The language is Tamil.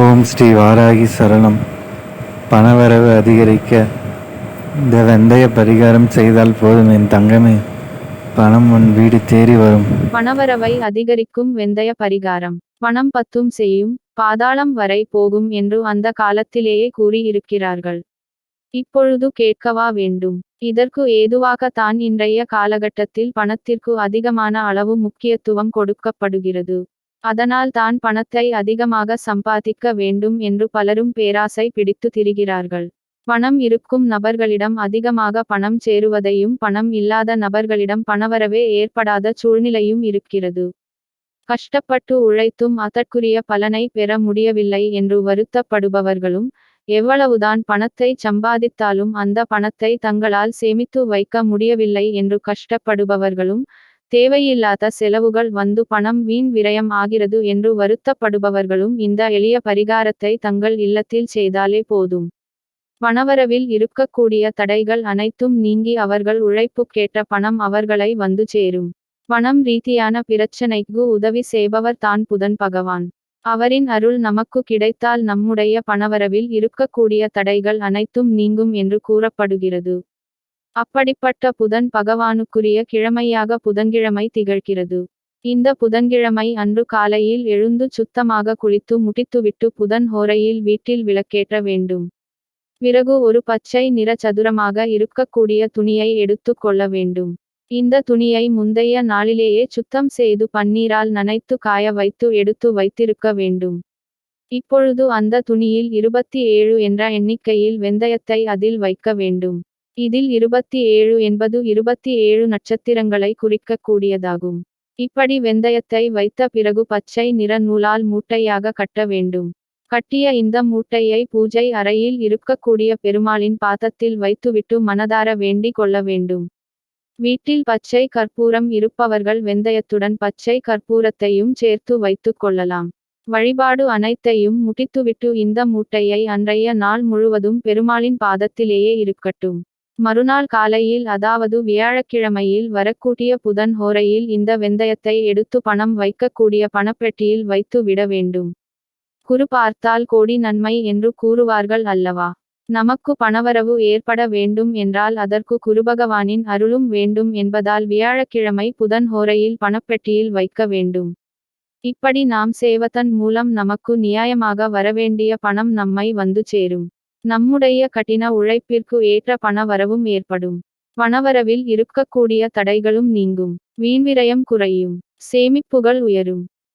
ஓம் ஸ்ரீ வாராகி சரணம். பணவரவு அதிகரிக்க இந்த வெந்தய பரிகாரம் செய்தால் போதும் என் தங்கமே, பணம் உன் வீடு தேடி வரும். பணவரவை அதிகரிக்கும் வெந்தய பரிகாரம். பணம் பத்தும் செய்யும், பாதாளம் வரை போகும் என்று அந்த காலத்திலேயே கூறி இருக்கிறார்கள். இப்பொழுது கேட்கவா வேண்டும்? இதற்கு ஏதுவாக தான் இன்றைய காலகட்டத்தில் பணத்திற்கு அதிகமான அளவு முக்கியத்துவம் கொடுக்கப்படுகிறது. அதனால் தான் பணத்தை அதிகமாக சம்பாதிக்க வேண்டும் என்று பலரும் பேராசை பிடித்து திரிகிறார்கள். பணம் இருக்கும் நபர்களிடம் அதிகமாக பணம் சேருவதையும் பணம் இல்லாத நபர்களிடம் பணவரவே ஏற்படாத சூழ்நிலையும் இருக்கிறது. கஷ்டப்பட்டு உழைத்தும் அதற்குரிய பலனை பெற முடியவில்லை என்று வருத்தப்படுபவர்களும், எவ்வளவுதான் பணத்தை சம்பாதித்தாலும் அந்த பணத்தை தங்களால் சேமித்து வைக்க முடியவில்லை என்று கஷ்டப்படுபவர்களும், தேவையில்லாத செலவுகள் வந்து பணம் வீண் விரயம் ஆகிறது என்று வருத்தப்படுபவர்களும் இந்த எளிய பரிகாரத்தை தங்கள் இல்லத்தில் செய்தாலே போதும். பணவரவில் இருக்கக்கூடிய தடைகள் அனைத்தும் நீங்கி அவர்கள் உழைப்புக்கேற்ற பணம் அவர்களை வந்து சேரும். பணம் ரீதியான பிரச்சனைக்கு உதவி செய்பவர் தான் புதன் பகவான். அவரின் அருள் நமக்கு கிடைத்தால் நம்முடைய பணவரவில் இருக்கக்கூடிய தடைகள் அனைத்தும் நீங்கும் என்று கூறப்படுகிறது. அப்படிப்பட்ட புதன் பகவானுக்குரிய கிழமையாக புதன்கிழமை திகழ்கிறது. இந்த புதன்கிழமை அன்று காலையில் எழுந்து சுத்தமாக குளித்து முடித்துவிட்டு புதன் ஹோரையில் வீட்டில் விளக்கேற்ற வேண்டும். பிறகு ஒரு பச்சை நிற சதுரமாக இருக்கக்கூடிய துணியை எடுத்து கொள்ள வேண்டும். இந்த துணியை முந்தைய நாளிலேயே சுத்தம் செய்து பன்னீரால் நனைத்து காய வைத்து எடுத்து வைத்திருக்க வேண்டும். இப்பொழுது அந்த துணியில் 27 என்ற எண்ணிக்கையில் வெந்தயத்தை அதில் வைக்க வேண்டும். இதில் 27 என்பது 27 நட்சத்திரங்களை குறிக்கக்கூடியதாகும். இப்படி வெந்தயத்தை வைத்த பிறகு பச்சை நிற நூலால் மூட்டையாக கட்ட வேண்டும். கட்டிய இந்த மூட்டையை பூஜை அறையில் இருக்கக்கூடிய பெருமாளின் பாதத்தில் வைத்துவிட்டு மனதார வேண்டிக் கொள்ள வேண்டும். வீட்டில் பச்சை கற்பூரம் இருப்பவர்கள் வெந்தயத்துடன் பச்சை கற்பூரத்தையும் சேர்த்து வைத்துக் கொள்ளலாம். வழிபாடு அனைத்தையும் முடித்துவிட்டு இந்த மூட்டையை அன்றைய நாள் முழுவதும் பெருமாளின் பாதத்திலேயே இருக்கட்டும். மறுநாள் காலையில் அதாவது வியாழக்கிழமையில் வரக்கூடிய புதன் ஹோரையில் இந்த வெந்தயத்தை எடுத்து பணம் வைக்கக்கூடிய பணப்பெட்டியில் வைத்து விட வேண்டும். குரு பார்த்தால் கோடி நன்மை என்று கூறுவார்கள் அல்லவா? நமக்கு பணவரவு ஏற்பட வேண்டும் என்றால் அதற்கு குருபகவானின் அருளும் வேண்டும் என்பதால் வியாழக்கிழமை புதன் ஹோரையில் பணப்பெட்டியில் வைக்க வேண்டும். இப்படி நாம் செய்வதன் மூலம் நமக்கு நியாயமாக வரவேண்டிய பணம் நம்மை வந்து சேரும். நம்முடைய கடின உழைப்பிற்கு ஏற்ற பண வரவும் ஏற்படும். பணவரவில் இருக்கக்கூடிய தடைகளும் நீங்கும். வீண்விரயம் குறையும். சேமிப்புகள் உயரும்.